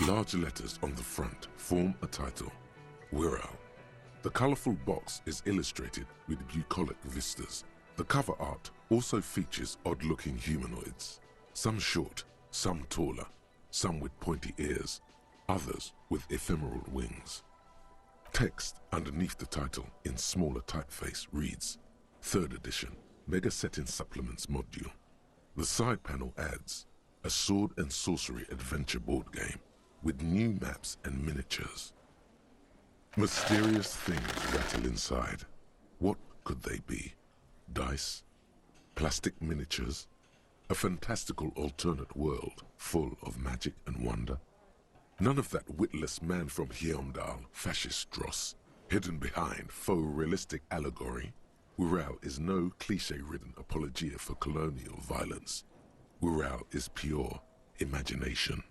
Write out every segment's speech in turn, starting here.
Large letters on the front form a title, Wirral. The colourful box is illustrated with bucolic vistas. The cover art also features odd-looking humanoids, some short, some taller, some with pointy ears, others with ephemeral wings. Text underneath the title in smaller typeface reads, 3rd edition, Mega Setting Supplements Module. The side panel adds a sword and sorcery adventure board game with new maps and miniatures. Mysterious things rattle inside. What could they be? Dice? Plastic miniatures? A fantastical alternate world full of magic and wonder? None of that witless man from Heimdall fascist dross, hidden behind faux realistic allegory. Wirral is no cliché-ridden apologia for colonial violence. Wirral is pure imagination.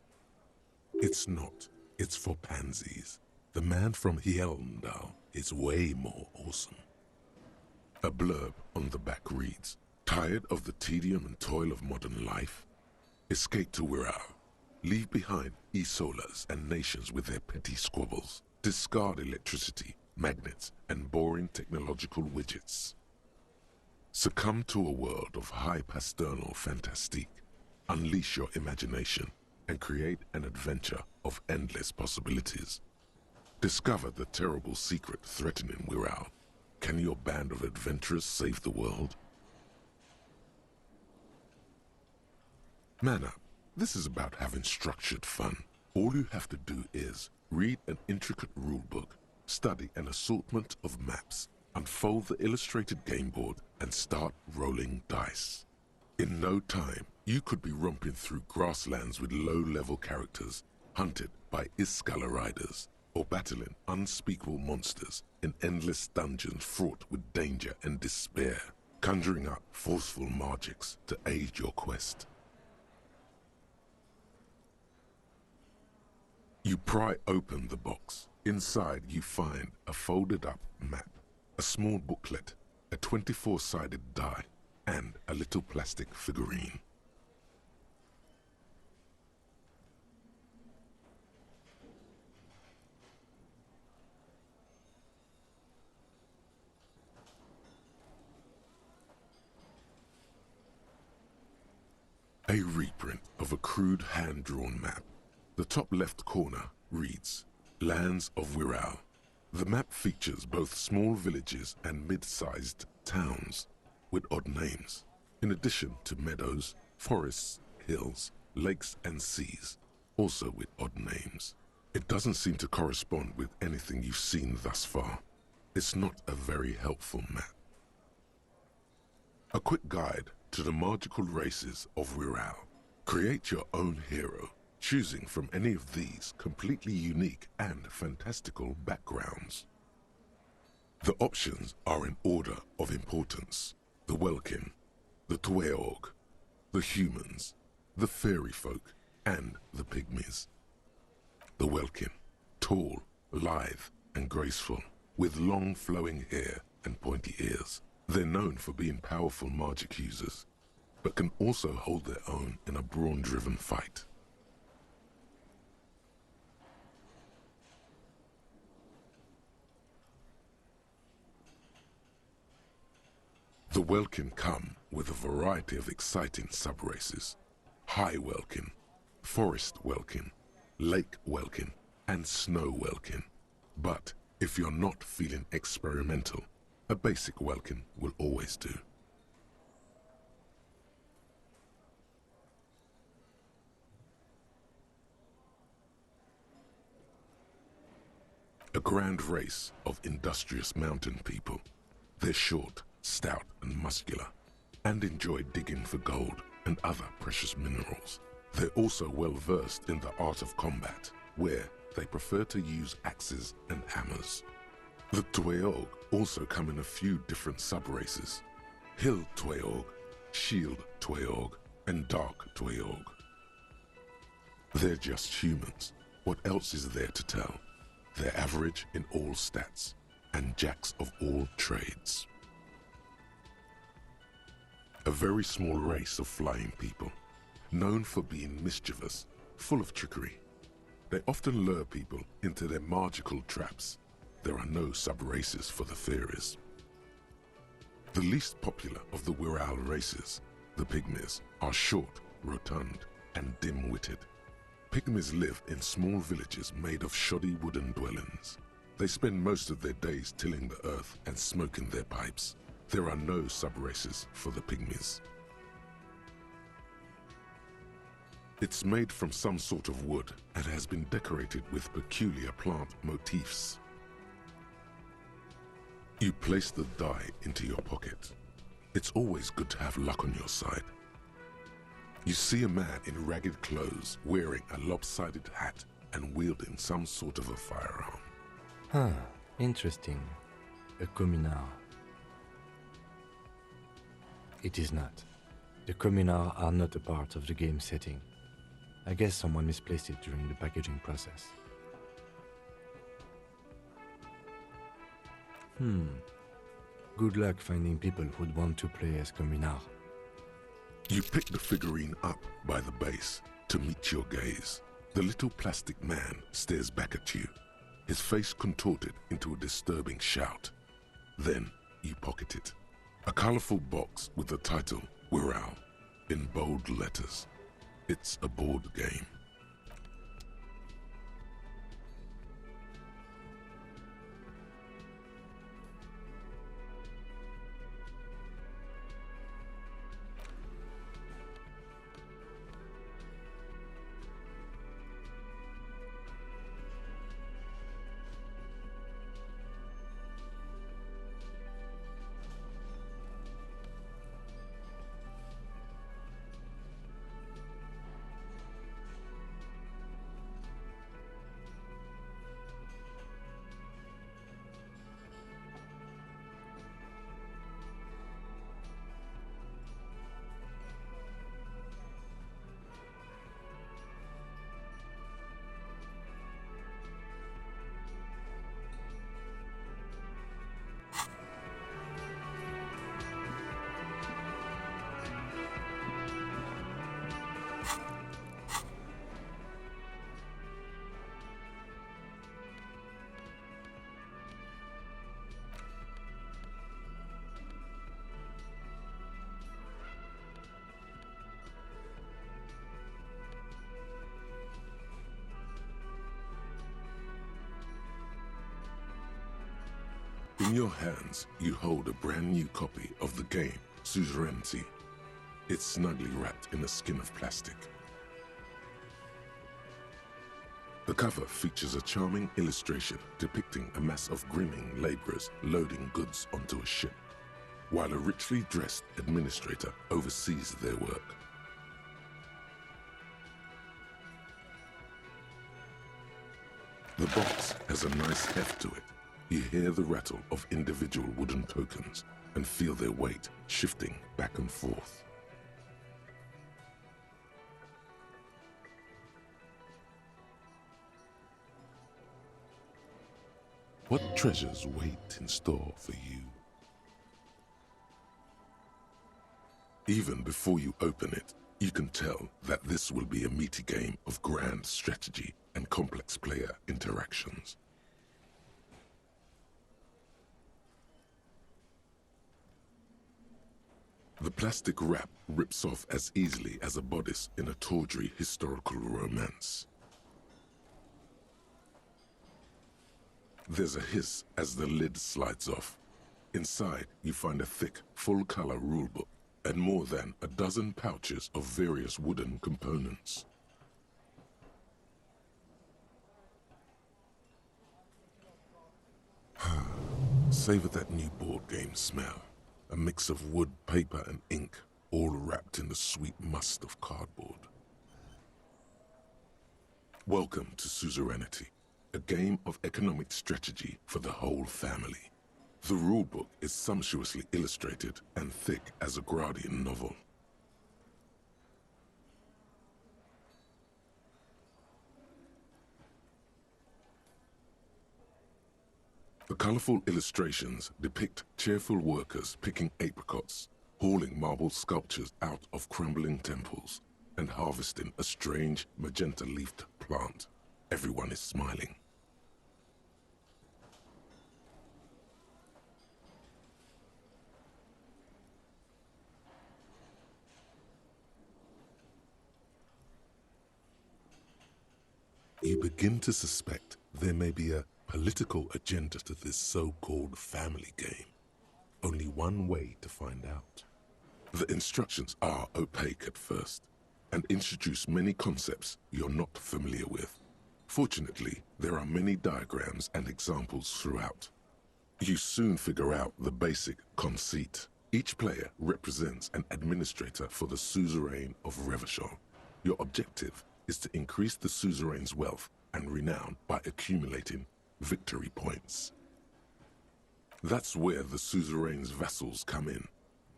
It's not. It's for pansies. The man from Heimdall is way more awesome. A blurb on the back reads, tired of the tedium and toil of modern life? Escape to Wirral. Leave behind e-solas and nations with their petty squabbles. Discard electricity, magnets, and boring technological widgets. Succumb to a world of high pasternal fantastique. Unleash your imagination and create an adventure of endless possibilities. Discover the terrible secret threatening Wirral. Can your band of adventurers save the world? Man up. This is about having structured fun. All you have to do is read an intricate rulebook, study an assortment of maps, unfold the illustrated game board, and start rolling dice. In no time, you could be romping through grasslands with low-level characters, hunted by Iskala riders, or battling unspeakable monsters in endless dungeons fraught with danger and despair, conjuring up forceful magics to aid your quest. You pry open the box. Inside you find a folded up map, a small booklet, a 24-sided die, and a little plastic figurine. A reprint of a crude hand-drawn map. The top left corner reads, Lands of Wirral. The map features both small villages and mid-sized towns with odd names, in addition to meadows, forests, hills, lakes and seas, also with odd names. It doesn't seem to correspond with anything you've seen thus far. It's not a very helpful map. A quick guide to the magical races of Wirral. Create your own hero, choosing from any of these completely unique and fantastical backgrounds. The options are in order of importance. The Welkin, the Tweog, the humans, the fairy folk, and the pygmies. The Welkin, tall, lithe, and graceful, with long flowing hair and pointy ears. They're known for being powerful magic users, but can also hold their own in a brawn-driven fight. The Welkin come with a variety of exciting sub-races. High Welkin, Forest Welkin, Lake Welkin, and Snow Welkin. But if you're not feeling experimental, a basic Welkin will always do. A grand race of industrious mountain people. They're short, stout and muscular, and enjoy digging for gold and other precious minerals. They're also well versed in the art of combat, where they prefer to use axes and hammers. The Tweog also come in a few different sub-races. Hill Tweog, Shield Tweog, and Dark Tweog. They're just humans. What else is there to tell? They're average in all stats, and jacks of all trades. A very small race of flying people, known for being mischievous, full of trickery. They often lure people into their magical traps. There are no sub-races for the fairies. The least popular of the Wirral races, the Pygmies, are short, rotund, and dim-witted. Pygmies live in small villages made of shoddy wooden dwellings. They spend most of their days tilling the earth and smoking their pipes. There are no sub-races for the Pygmies. It's made from some sort of wood and has been decorated with peculiar plant motifs. You place the die into your pocket. It's always good to have luck on your side. You see a man in ragged clothes wearing a lopsided hat and wielding some sort of a firearm. Huh, interesting. A communard. It is not. The communards are not a part of the game setting. I guess someone misplaced it during the packaging process. Good luck finding people who'd want to play as communard. You pick the figurine up by the base to meet your gaze. The little plastic man stares back at you, his face contorted into a disturbing shout. Then you pocket it. A colorful box with the title Wirral in bold letters. It's a board game. In your hands, you hold a brand new copy of the game, Suzerainty. It's snugly wrapped in a skin of plastic. The cover features a charming illustration depicting a mass of grinning laborers loading goods onto a ship, while a richly dressed administrator oversees their work. The box has a nice heft to it. You hear the rattle of individual wooden tokens and feel their weight shifting back and forth. What treasures wait in store for you? Even before you open it, you can tell that this will be a meaty game of grand strategy and complex player interactions. The plastic wrap rips off as easily as a bodice in a tawdry historical romance. There's a hiss as the lid slides off. Inside, you find a thick, full-color rulebook and more than a dozen pouches of various wooden components. Savor that new board game smell. A mix of wood, paper, and ink, all wrapped in the sweet must of cardboard. Welcome to Suzerainty, a game of economic strategy for the whole family. The rulebook is sumptuously illustrated and thick as a Gradian novel. The colorful illustrations depict cheerful workers picking apricots, hauling marble sculptures out of crumbling temples, and harvesting a strange magenta-leafed plant. Everyone is smiling. You begin to suspect there may be a political agenda to this so-called family game. Only one way to find out. The instructions are opaque at first and introduce many concepts you're not familiar with. Fortunately, there are many diagrams and examples throughout. You soon figure out the basic conceit. Each player represents an administrator for the Suzerain of Revachol. Your objective is to increase the Suzerain's wealth and renown by accumulating victory points. That's where the Suzerain's vassals come in.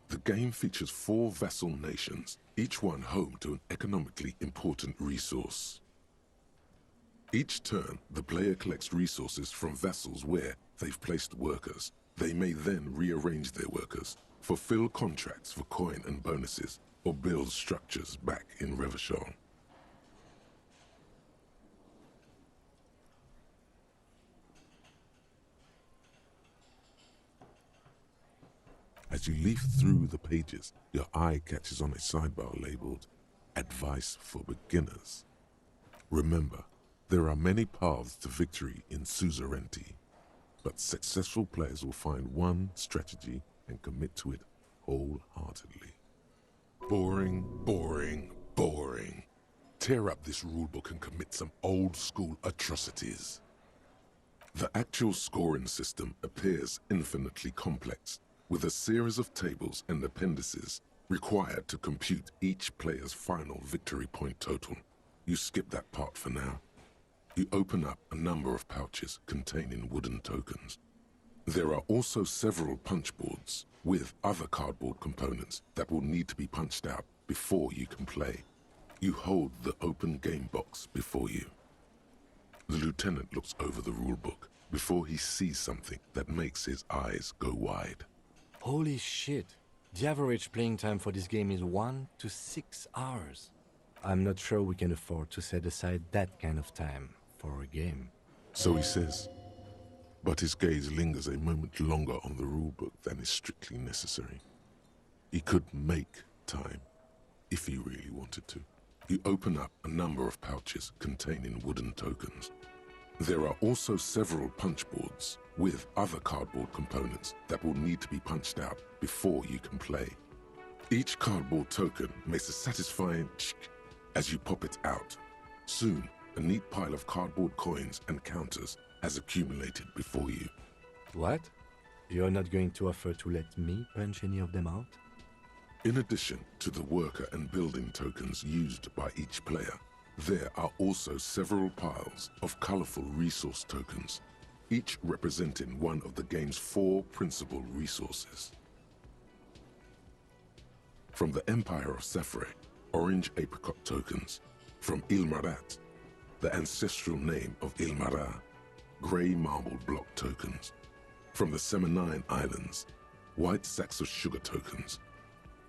The game features 4 vassal nations, each one home to an economically important resource. Each turn, the player collects resources from vassals where they've placed workers. They may then rearrange their workers, fulfill contracts for coin and bonuses, or build structures back in Revachol. As you leaf through the pages, your eye catches on a sidebar labeled Advice for Beginners. Remember, there are many paths to victory in Suzerainty, but successful players will find one strategy and commit to it wholeheartedly. Boring, boring, boring. Tear up this rulebook and commit some old-school atrocities. The actual scoring system appears infinitely complex, with a series of tables and appendices required to compute each player's final victory point total. You skip that part for now. You open up a number of pouches containing wooden tokens. There are also several punch boards with other cardboard components that will need to be punched out before you can play. You hold the open game box before you. The lieutenant looks over the rulebook before he sees something that makes his eyes go wide. Holy shit. The average playing time for this game is 1 to 6 hours. I'm not sure we can afford to set aside that kind of time for a game. So he says, but his gaze lingers a moment longer on the rulebook than is strictly necessary. He could make time, if he really wanted to. You open up a number of pouches containing wooden tokens. There are also several punch boards with other cardboard components that will need to be punched out before you can play. Each cardboard token makes a satisfying ch as you pop it out. Soon, a neat pile of cardboard coins and counters has accumulated before you. What? You're not going to offer to let me punch any of them out? In addition to the worker and building tokens used by each player, there are also several piles of colorful resource tokens, each representing one of the game's 4 principal resources. From the Empire of Safre, orange apricot tokens. From Ilmarat, the ancestral name of Ilmara, gray marble block tokens. From the Seminine Islands, white sacks of sugar tokens.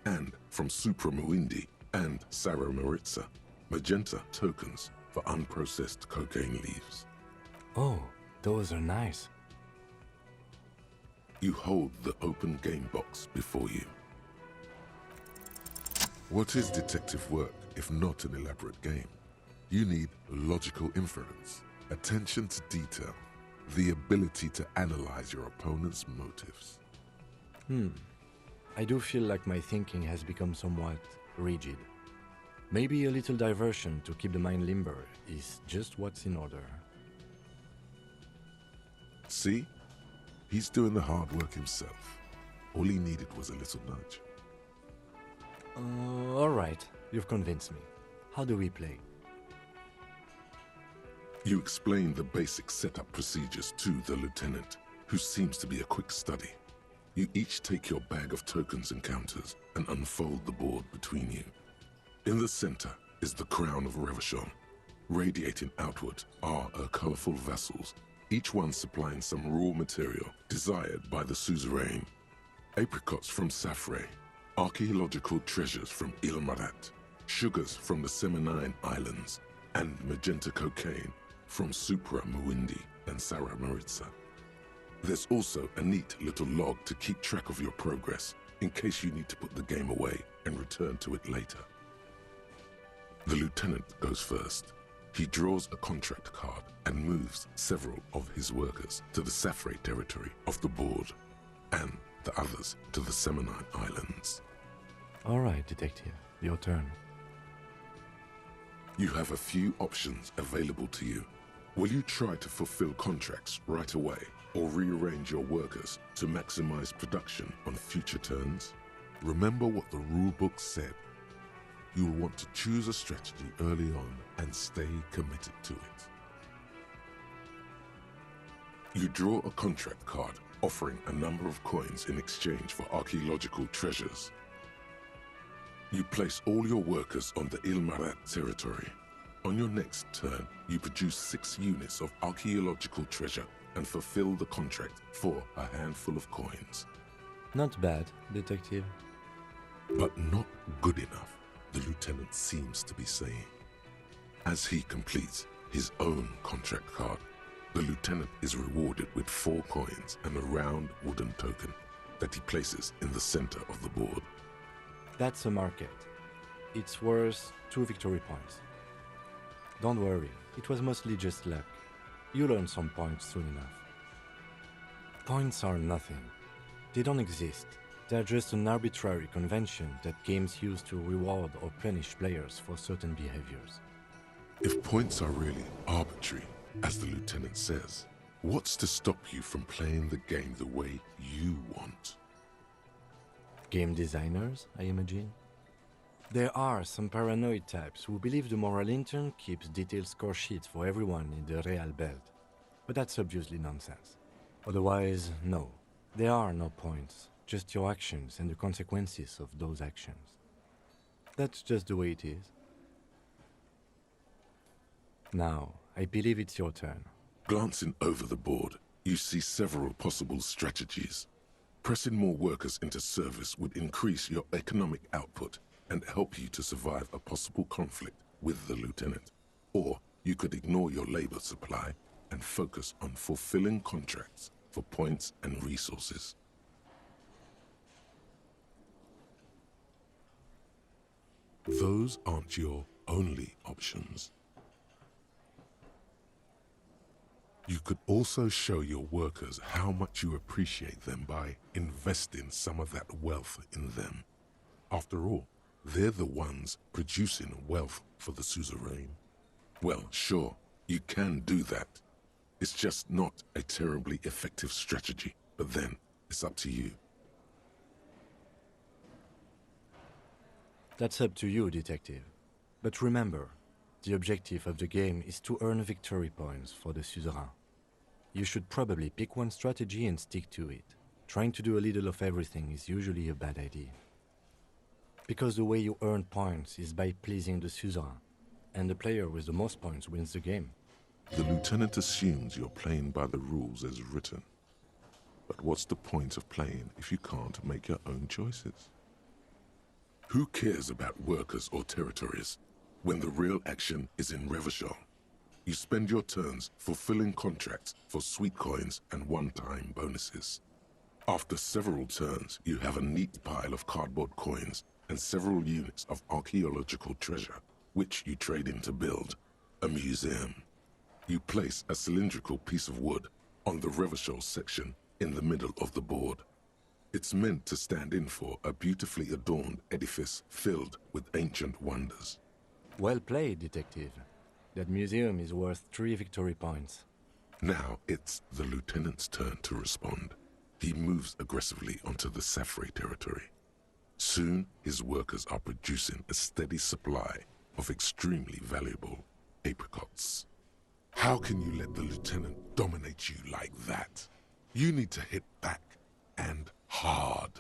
And from Supramuindi and Sarah Maritza, magenta tokens for unprocessed cocaine leaves. Oh, those are nice. You hold the open game box before you. What is detective work if not an elaborate game? You need logical inference, attention to detail, the ability to analyze your opponent's motives. I do feel like my thinking has become somewhat rigid. Maybe a little diversion to keep the mind limber is just what's in order. See? He's doing the hard work himself. All he needed was a little nudge. Alright, you've convinced me. How do we play? You explain the basic setup procedures to the lieutenant, who seems to be a quick study. You each take your bag of tokens and counters and unfold the board between you. In the center is the crown of Revachol. Radiating outward are her colorful vessels, each one supplying some raw material desired by the suzerain. Apricots from Safre, archaeological treasures from Ilmarat, sugars from the Seminine Islands, and magenta cocaine from Supra Muindi and Sara Maritza. There's also a neat little log to keep track of your progress in case you need to put the game away and return to it later. The lieutenant goes first. He draws a contract card and moves several of his workers to the Safrey territory of the board, and the others to the Seminine Islands. All right, Detective, your turn. You have a few options available to you. Will you try to fulfill contracts right away, or rearrange your workers to maximize production on future turns? Remember what the rulebook said. You will want to choose a strategy early on and stay committed to it. You draw a contract card offering a number of coins in exchange for archaeological treasures. You place all your workers on the Ilmarat territory. On your next turn, you produce 6 units of archaeological treasure and fulfill the contract for a handful of coins. Not bad, Detective. But not good enough, the lieutenant seems to be saying. As he completes his own contract card, the lieutenant is rewarded with 4 coins and a round wooden token that he places in the center of the board. That's a market. It's worth 2 victory points. Don't worry, it was mostly just luck. You'll earn some points soon enough. Points are nothing. They don't exist. They're just an arbitrary convention that games use to reward or punish players for certain behaviors. If points are really arbitrary, as the lieutenant says, what's to stop you from playing the game the way you want? Game designers, I imagine? There are some paranoid types who believe the moral intern keeps detailed score sheets for everyone in the Real Belt. But that's obviously nonsense. Otherwise, no. There are no points, just your actions and the consequences of those actions. That's just the way it is. Now, I believe it's your turn. Glancing over the board, you see several possible strategies. Pressing more workers into service would increase your economic output and help you to survive a possible conflict with the lieutenant. Or you could ignore your labor supply and focus on fulfilling contracts for points and resources. Those aren't your only options. You could also show your workers how much you appreciate them by investing some of that wealth in them. After all, they're the ones producing wealth for the Suzerain. Well, sure, you can do that. It's just not a terribly effective strategy, but then it's up to you. That's up to you, Detective. But remember, the objective of the game is to earn victory points for the Suzerain. You should probably pick one strategy and stick to it. Trying to do a little of everything is usually a bad idea. Because the way you earn points is by pleasing the Suzerain, and the player with the most points wins the game. The lieutenant assumes you're playing by the rules as written. But what's the point of playing if you can't make your own choices? Who cares about workers or territories when the real action is in Revachol? You spend your turns fulfilling contracts for sweet coins and one-time bonuses. After several turns, you have a neat pile of cardboard coins and several units of archaeological treasure, which you trade in to build a museum. You place a cylindrical piece of wood on the Revachol section in the middle of the board. It's meant to stand in for a beautifully adorned edifice filled with ancient wonders. Well played, Detective. That museum is worth 3 victory points. Now it's the lieutenant's turn to respond. He moves aggressively onto the Safrey territory. Soon, his workers are producing a steady supply of extremely valuable apricots. How can you let the lieutenant dominate you like that? You need to hit back, and hard.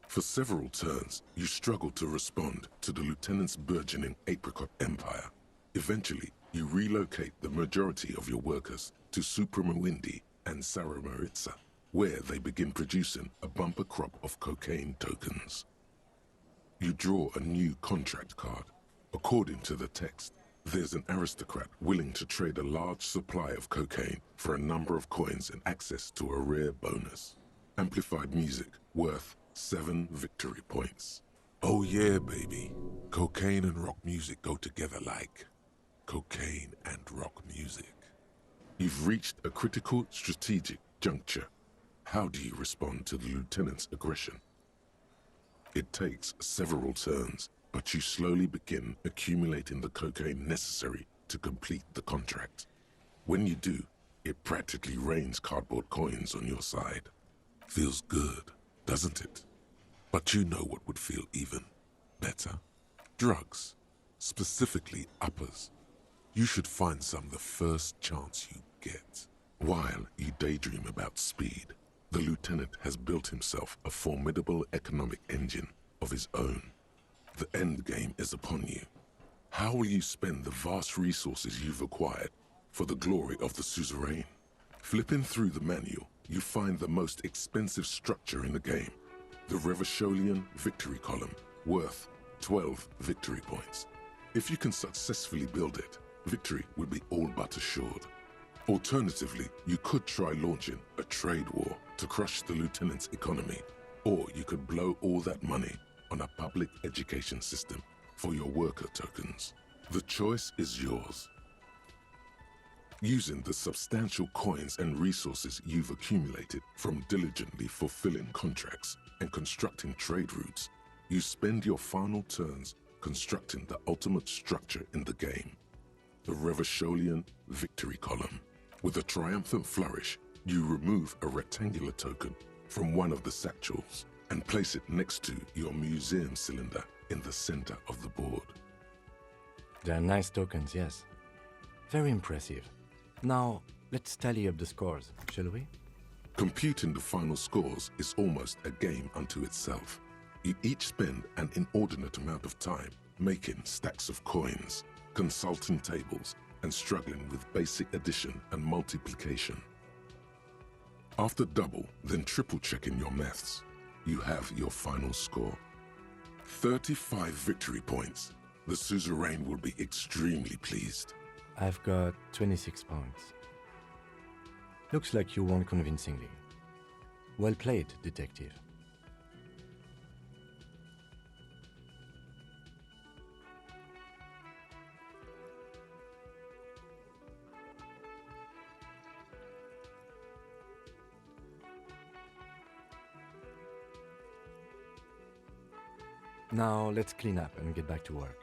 For several turns, you struggle to respond to the lieutenant's burgeoning apricot empire. Eventually, you relocate the majority of your workers to Supramuindi and Sara Maritza, where they begin producing a bumper crop of cocaine tokens. You draw a new contract card. According to the text, There's an aristocrat willing to trade a large supply of cocaine for a number of coins and access to a rare bonus. Amplified music worth 7 victory points. Oh yeah, baby. Cocaine and rock music go together like cocaine and rock music. You've reached a critical strategic juncture. How do you respond to the lieutenant's aggression? It takes several turns, but you slowly begin accumulating the cocaine necessary to complete the contract. When you do, it practically rains cardboard coins on your side. Feels good, doesn't it? But you know what would feel even better? Drugs, specifically uppers. You should find some the first chance you get. While you daydream about speed, the lieutenant has built himself a formidable economic engine of his own. The end game is upon you. How will you spend the vast resources you've acquired for the glory of the Suzerain? Flipping through the manual, you find the most expensive structure in the game, the Revacholian Victory Column, worth 12 victory points. If you can successfully build it, victory will be all but assured. Alternatively, you could try launching a trade war to crush the lieutenant's economy, or you could blow all that money on a public education system for your worker tokens. The choice is yours. Using the substantial coins and resources you've accumulated from diligently fulfilling contracts and constructing trade routes, you spend your final turns constructing the ultimate structure in the game, the Revacholian Victory Column. With a triumphant flourish, you remove a rectangular token from one of the satchels and place it next to your museum cylinder in the center of the board. They're nice tokens, yes. Very impressive. Now, let's tally up the scores, shall we? Computing the final scores is almost a game unto itself. You each spend an inordinate amount of time making stacks of coins, consulting tables, and struggling with basic addition and multiplication. After double, then triple checking your maths, you have your final score. 35 victory points. The Suzerain will be extremely pleased. I've got 26 points. Looks like you won convincingly. Well played, detective. Now let's clean up and get back to work.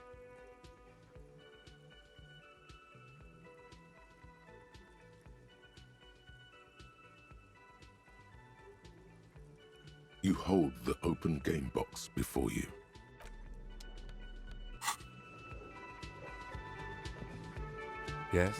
You hold the open game box before you. Yes?